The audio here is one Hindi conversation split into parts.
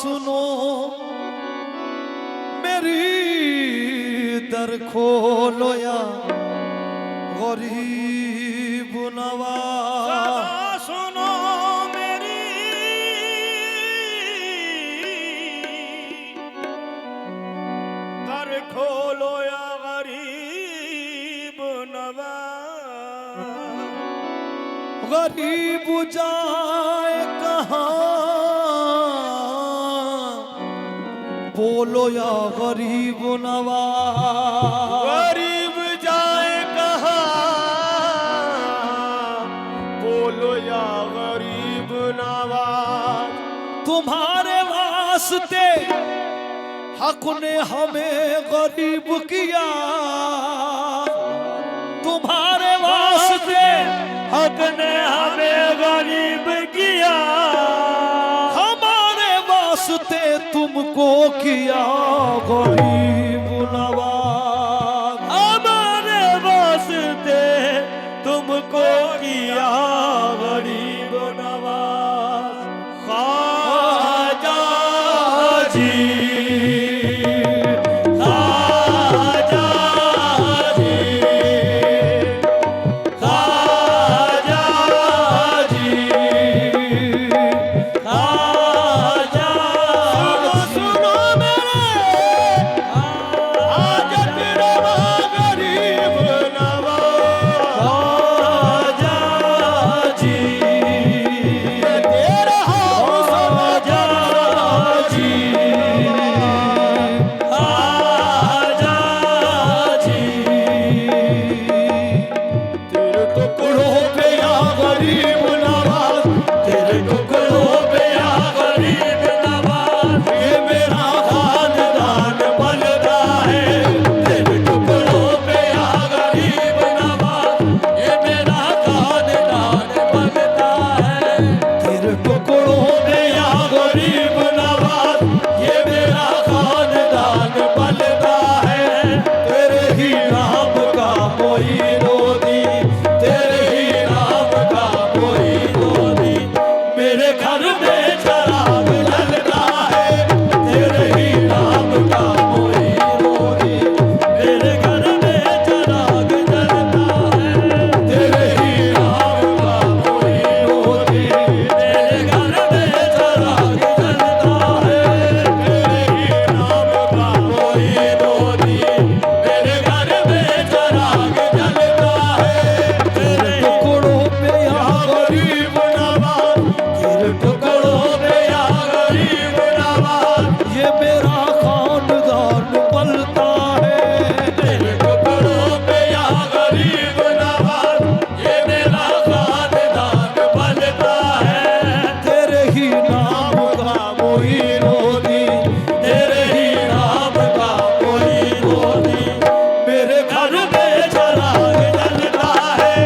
सुनो मेरी दर खोलो या गरीब नवाज सुनो मेरी दर खोलो या गरीब नवाज। गरीब जाए कहाँ बोलो या गरीब नवाज। गरीब जाए कहाँ बोलो या गरीब नवाज। तुम्हारे वास्ते हक ने हमें गरीब किया, तुम्हारे वास्ते हक ने हमें गरीब किया। हमारे वास्ते तुमको किया गरीब नवाज। हमारे वास्ते तुमको किया गरीब नवाज। ख्वाजा जी ख्वाजा जी ख्वाजा जी ख्वाजा। सुनो मेरे हाजत रवा गरीब नवाज। ख्वाजा जी तेरा ख्वाजा जी ख्वाजा जी। तेरे टुकड़ों पे या गरीब नवाज, तेरे टुकड़ों पे या गरीब नवाज। ये मेरा खानदान बनता है। तेरे टुकड़ों पे या गरीब नवाज, ये मेरा खानदान बनता है। तेरे टुकड़ों पे या गरीब नवाज, ये मेरा खानदान बनता है। तेरे ही नाम का कोई रोदी, तेरे ही नाम का कोई रोदी। मेरे घर में चराग जलता है। तेरे ही नाम का कोई रोदी, मेरे घर में चराग जलता है। तेरे ही नाम का कोई रोदी, मेरे घर में चराग जलता है। तेरे ही नाम का कोई रोदी, मेरे घर में चराग जलता है। तेरे टुकड़ों पे या गरीब नवाज, तेरे टुकड़ों पे या गरीब नवाज। ये मेरा खानदान पलता है। तेरे टुकड़ों पे या गरीब नवाज, ये मेरा खानदान बनता है। तेरे ही नाम का कोई रोदी, तेरे ही नाम का कोई रोदी। मेरे घर में चराग जलता है।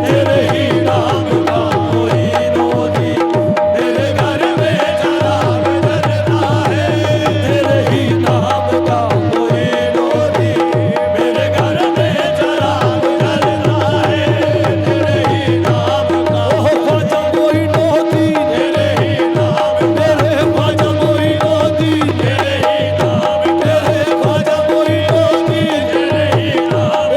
तेरे ही नाम का कोई रोदी, मेरे घर में चराग जलता है। तेरे ही नाम का कोई रोदी, मेरे घर में चराग जलता है। तेरे ही नाम का ख्वाजा मोइनुद्दीन, तेरे ही नाम मेरे ख्वाजा मोइनुद्दीन, तेरे ही नाम मेरे ख्वाजा मोइनुद्दीन, तेरे ही नाम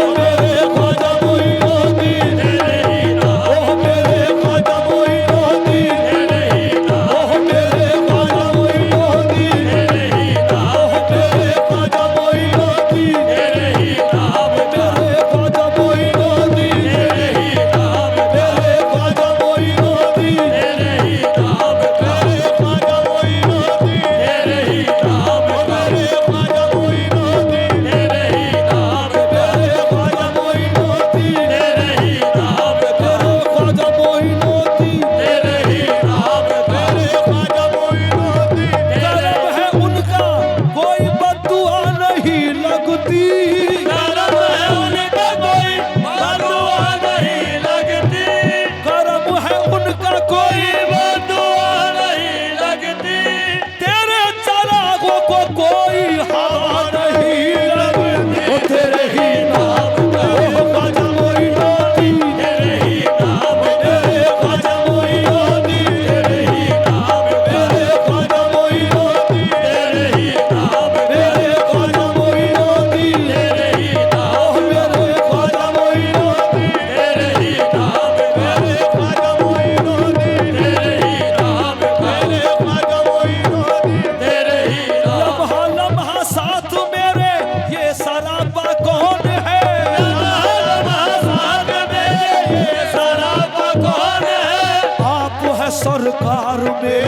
सरकार में,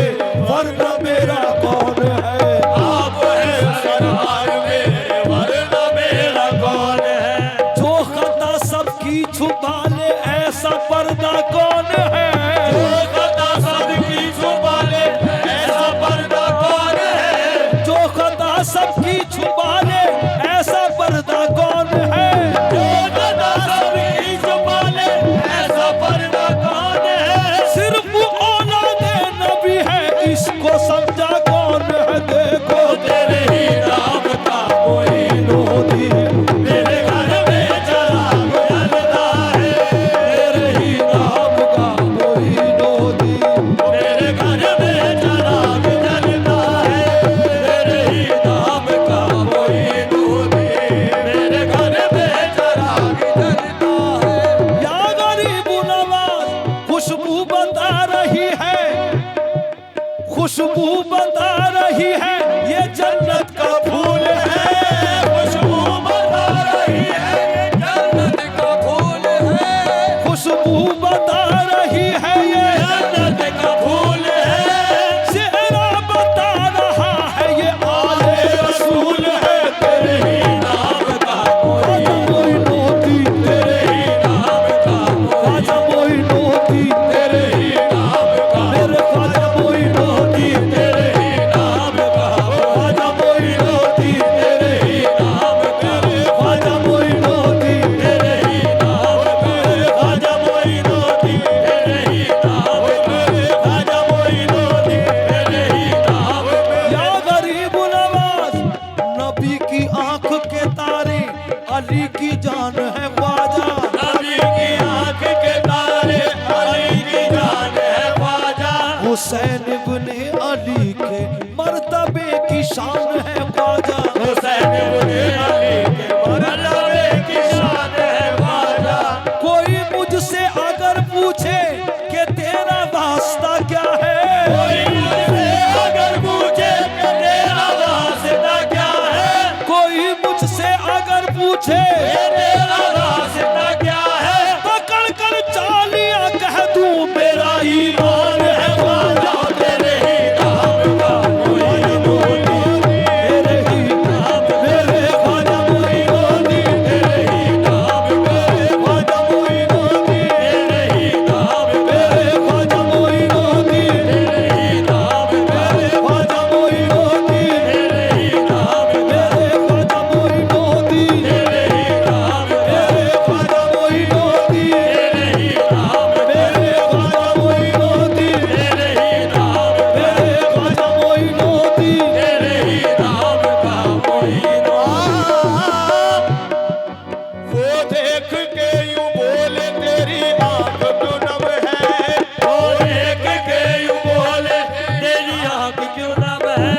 वरना मेरा कौन है। आप है सरकार में, वरना मेरा कौन है। जो खता सबकी छुपा ले, ऐसा पर्दा कौन है। जो खता सबकी छुपा ले, ऐसा पर्दा कौन है। जो खता सबकी छुपा ले, ऐसा पर्दा कौन है। जो खता सबकी छुपा ले, ऐसा पर्दा कौन है। सिर्फ औलादे नबी है, इसको समझा कौन है। देखो तेरे ही नाम का मोइनुद्दीन मेरे घर में चराग जलता है। तेरे ही नाम का मोइनुद्दीन, मेरे घर में चराग जलता है। तेरे ही नाम का मोइनुद्दीन मेरे घर में चराग जलता है। या गरीब नवाज खुशबू बता रही है, खुशबू बता रही है, ये जन्नत का फूल है। खुशबू बता रही है, ये जन्नत का फूल है। खुशबू बता रही है, ये जन्नत का फूल है। चेहरा बता रहा है, ये आले रसूल है। तेरे ही नाम का ख्वाजा मोइनुद्दीन, तेरे ही नाम का ख्वाजा मोइनुद्दीन, तेरे ही नाम का मेरे ख्वाजा मोइनुद्दीन, तेरे ही नाम का ख्वाजा मोइनुद्दीन, तेरे ही नाम का ख्वाजा मोइनुद्दीन, तेरे ही नाम का ख्वाजा मोइनुद्दीन तेरे ही नाम का ख्वाजा मोइनुद्दीन तेरे ही नाम या गरीब नवाज नबी की आंख के तारे, अली की जान है ख्वाजा। नबी की आंख के तारे, अली की जान है ख्वाजा। हुसैन इब्ने अली के मर्तबे की शान है ख्वाजा। हुसैन इब्ने अली के मरतबे की शान है ख्वाजा। कोई मुझसे अगर पूछे कि तेरा वास्ता क्या है, कोई मुझसे अगर पूछे कि तेरा वास्ता क्या है। कोई मुझसे अगर पूछे ये तेरा वास्ता क्या है। पकड़ कर चालियां कह दूं मेरा ईमान है ख्वाजा। तेरे ही नाम का मोइनुद्दीन तेरे ही नाम मेरे ख्वाजा मोइनुद्दीन, तेरे ही नाम का ख्वाजा मोइनुद्दीन, तेरे ही नाम का मेरे ख्वाजा मोइनुद्दीन, तेरे ही नाम का ख्वाजा मोइनुद्दीन, तेरे ही नाम का मेरे ख्वाजा मोइनुद्दीन, तेरे ही नाम का मेरे ख्वाजा मोइनुद्दीन, तेरे ही नाम का मेरे ख्वाजा मोइनुद्दीन, तेरे ही नाम का मेरे ख्वाजा मोइनुद्दीन। तेरे ही नाम का मोइनुद्दीन। वो देख के यूं बोले तेरी आंख क्यों नम है। वो देख के यूं बोले तेरी आंख क्यों नम है।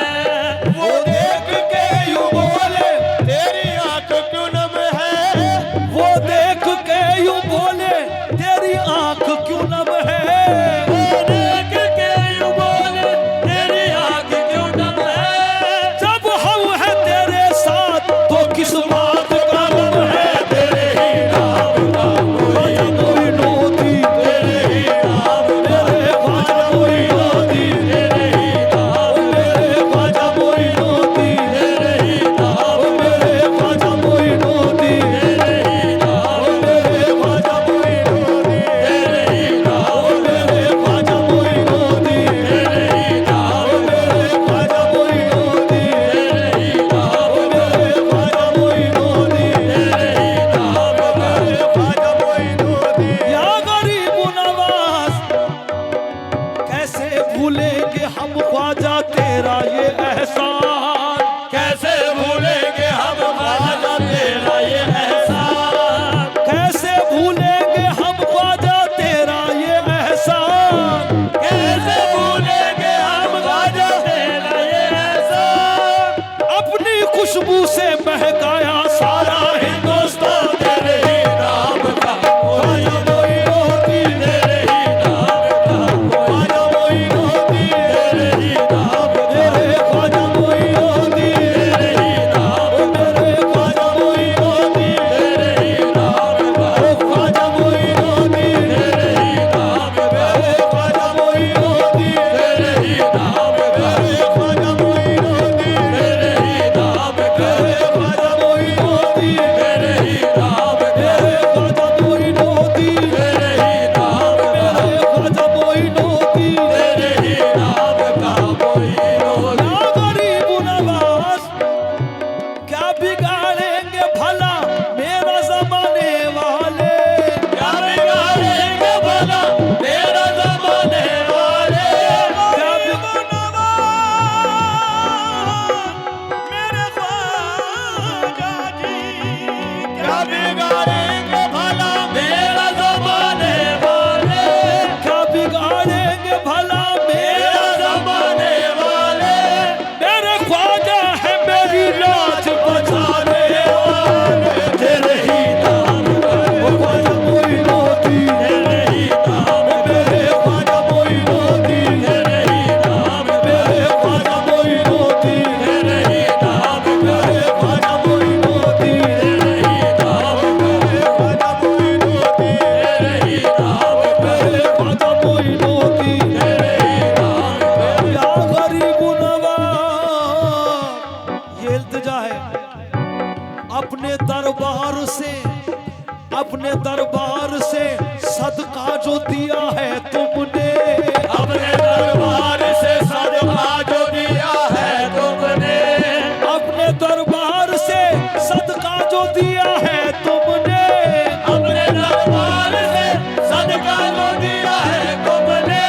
वो देख के यूं बोले तेरी आंख क्यों नम है। वो देख के यूं बोले तेरी आंख क्यों नम है। वो देख के यूं बोले तेरी आंख क्यों नम है। जब हम है तेरे साथ तो किस बात का गम है। तेरे ही नाम का ख्वाजा मोइनुद्दीन, तेरे ही नाम का मेरे ख्वाजा मोइनुद्दीन, तेरे ही नाम मेरे ख्वाजा मोइनुद्दीन, तेरे ही नाम मेरे ख्वाजा मोइनुद्दीन, तेरे ही नाम मेरे ख्वाजा मोइनुद्दीन, तेरे ही नाम का, मेरे ख्वाजा मोइनुद्दीन, तेरे ही नाम का मोइनुद्दीन। या गरीब नवाज क्या बिगाड़ेंगे भला मेरा जमाने वाले, क्या बिगाड़ेंगे भला मेरा जमाने वाले। क्या मेरे ख्वाजा जी क्या बिगाड़ेंगे भला मेरा जमाने वाले। क्या बिगाड़ेंगे भला मेरा जमाने वाले। मेरे ख्वाजा है मेरी लाज बचाने वाले, तेरे ही नाम का, ओ ख्वाजा मोइनुद्दीन, तेरे ही नाम का, मेरे ख्वाजा मोइनुद्दीन, तेरे ही नाम का, मेरे ख्वाजा मोइनुद्दीन, तेरे ही नाम का, मेरे ख्वाजा मोइनुद्दीन, तेरे ही नाम का, मेरे ख्वाजा मोइनुद्दीन, तेरे ही नाम का, मेरे ख्वाजा मोइनुद्दीन, तेरे ही नाम का। या गरीब नवाज, ये इल्तिजा है अपने दरबार से, अपने दरबार से सदका जो दिया है तुमने, अपने दरबार से सदका जो दिया है तुमने। अपने दरबार से सदका जो दिया है तुमने, अपने दरबार से सदका जो दिया है तुमने।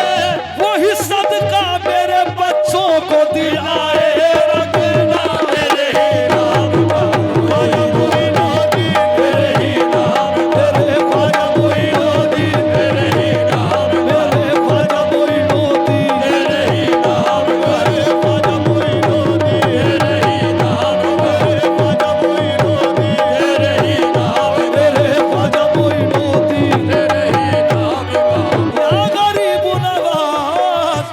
वही सदका मेरे बच्चों को दिलाए रखना। तेरे ही नाम का, ख्वाजा मोइनुद्दीन, तेरे ही नाम का, मेरे ख्वाजा मोइनुद्दीन, तेरे ही नाम का, मेरे ख्वाजा मोइनुद्दीन, तेरे ही नाम का, मेरे ख्वाजा मोइनुद्दीन, तेरे ही नाम का, मेरे ख्वाजा मोइनुद्दीन, तेरे ही नाम का, मेरे ख्वाजा मोइनुद्दीन। तेरे ही नाम का। या गरीब नवाज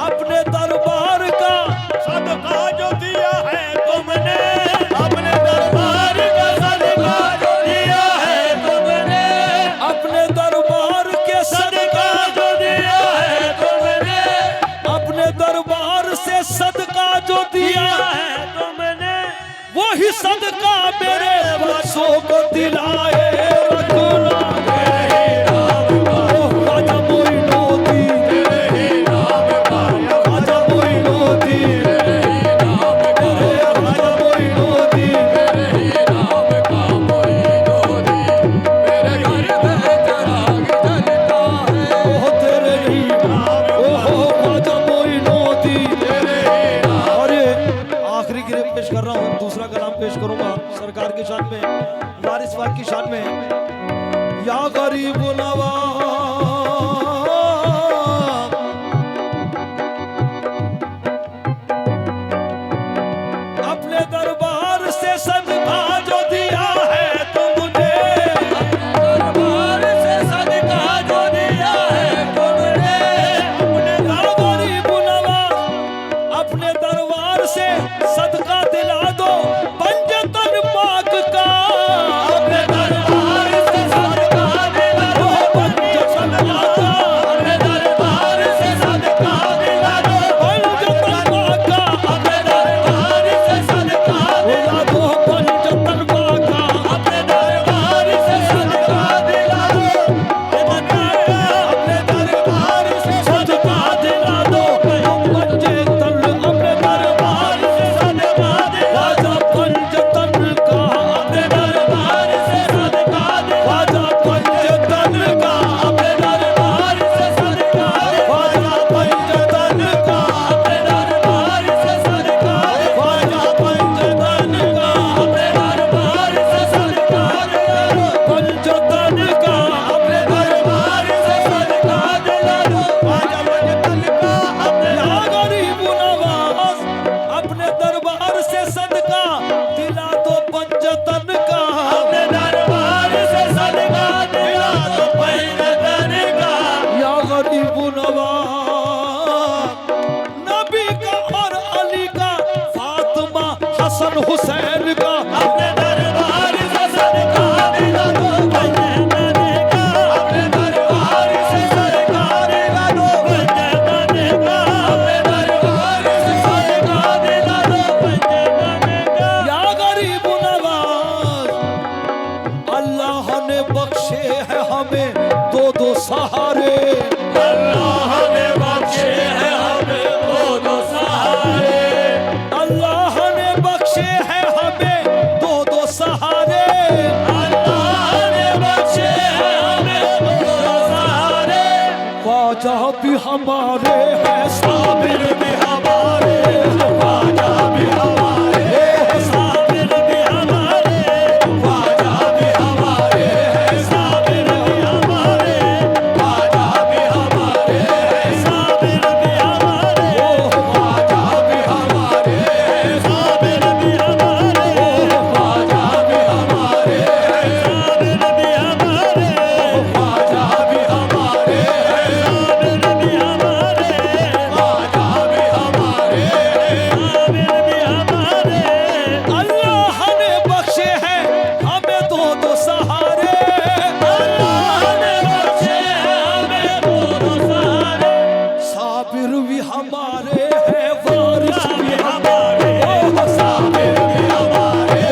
अपने दरबार का सदका जो दिया है तुमने, अपने दरबार का सदका जो दिया है तुमने। अपने दरबार के सदका सदका, जो दिया है तुमने। अपने दरबार से सदका जो दिया है तुमने वही सदका मेरे बच्चों को दिलाए रखना। तेरे ही नाम का, ओ ख्वाजा मोइनुद्दीन, तेरे ही नाम का, ख्वाजा मोइनुद्दीन, तेरे ही नाम का, ख्वाजा मोइनुद्दीन, तेरे ही नाम का मोइनुद्दीन। मेरे घर में चिराग जलता है। ओ तेरे ही नाम, ओ ख्वाजा मोइनुद्दीन। तेरे ही नाम। और ये आखिरी गिरे पेश कर रहा हूँ, दूसरा कलाम पेश करूंगा सरकार की शान में, वारिस वाक की शान में। या गरीब नवाज अपने दरबार से सदका जो दिया है तुमने, दरबार से सदका जो दिया है तुमने। अपने गरीब नवाज अपने दरबार से सदका दिला दो पंजतन पाक का। अपने दरबार से सदका दिला दो पंजतन पाक का, अपने दरबार से सदका दिला दो पंजतन पाक का, अपने दरबार से सदका दिला दो पंजतन पाक का। अपने दरबार से सदका दिला दो अपने दरबार से सदका दिला दो पंजतन, अपने दरबार से सदका दिला दो पंजतन का। अपने दरबार से सदका दिला ख्वाजा पंजतन का, अपने दरबार से सदका ख्वाजा पंजतन का, अपने दरबार से सदका ख्वाजा पंजतन का, अपने दरबार से सदका पंजतन का, अपने दरबार से सदका दिला दो ख्वाजा पंजतन का। अपने या गरीब नवाज अपने दरबार से सदका दिला दो पंजतन का। अपने दरबार से सदका दिला दो पंजतन का। या गरीब नवाज नबी का और अली का, फातिमा हसन हुसैन का। अपने दरबार से सदका दिला दो पंजतन बख्शे हैं हमें दो दो सहारे, अल्लाह ने बख्शे हैं हमें दो दो सहारे, अल्लाह ने बख्शे हैं हमें दो दो सहारे, अल्लाह ने बख्शे हैं हमें दो दो सहारे। ख्वाजा भी हमारे हैं, साबिर भी हमारे, ख्वाजा भी हमारे, साबिर भी हमारे, ख्वाजा भी हमारे, साबिर भी हमारे, ख्वाजा भी हमारे, साबिर भी हमारे, ख्वाजा भी हमारे, साबिर भी हमारे, ख्वाजा भी हमारे, साबिर भी हमारे, ख्वाजा भी हमारे, साबिर भी हमारे, ख्वाजा भी हमारे, साबिर भी हमारे। अल्लाह ने बख्शे हैं हमें दो दो सहारे, अल्लाह ने बख्शे हैं हमें दो दो सहारे, साबिर भी हमारे हैं, वारिस भी हमारे, साबिर भी हमारे,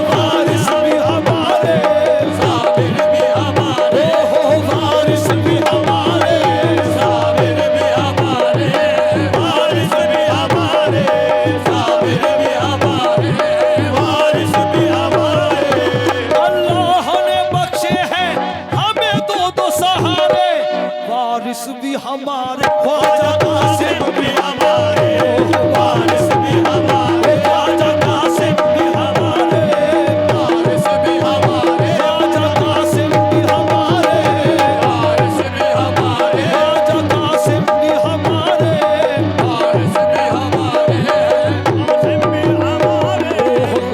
वारिस भी हमारे, साबिर भी हमारे, वारिस भी हमारे, साबिर भी हमारे, वारिस भी हमारे, साबिर भी हमारे, वारिस भी हमारे। अल्लाह ने बख्शे हैं हमें दो दो सहारे, वारिस भी हमारे, ख्वाजा कासिम भी हमारे, वारिस भी हमारे, ख्वाजा कासिम भी हमारे, वारिस भी हमारे, ख्वाजा कासिम भी हमारे, वारिस भी हमारे, ख्वाजा कासिम भी हमारे, वारिस भी हमारे, वारिस भी हमारे,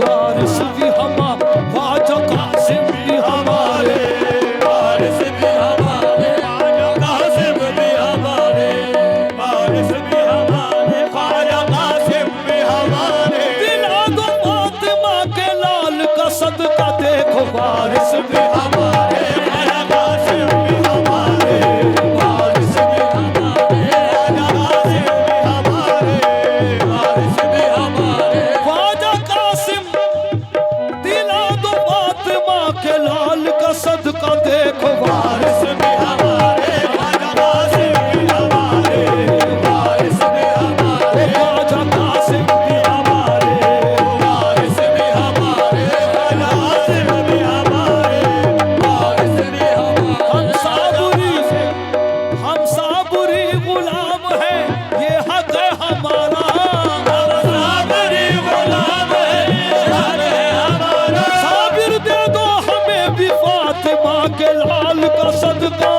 वारिस भी हमारे, ख्वाजा कासिम भी हमारे, वारिस भी हमारे, कासिम भी हमारे, वारिस भी हमारे, ख्वाजा कासिम भी हमारे। दिला दो फातिमा के लाल का सदका देखो, वारिस भी हमारे, ख्वाजा कासिम भी हमारे, वारिस भी हमारे, ख्वाजा कासिम भी हमारे, वारिस भी हमारे। ख्वाजा कासिम दिला दो फातिमा के लाल का सदका देखो, वारिस भी हमारे, ख्वाजा कासिम भी हमारे, वारिस भी हमारे, ख्वाजा कासिम भी हमारे, वारिस भी हमारे, ख्वाजा कासिम भी हमारे, वारिस भी हमारे। हम साबुरी गुलाम है, ये हक है हमारा, हम साबिरी गुलाम है, ये हक है हमारा। साबिर दे दो हमें भी फातिमा के लाल का सदका,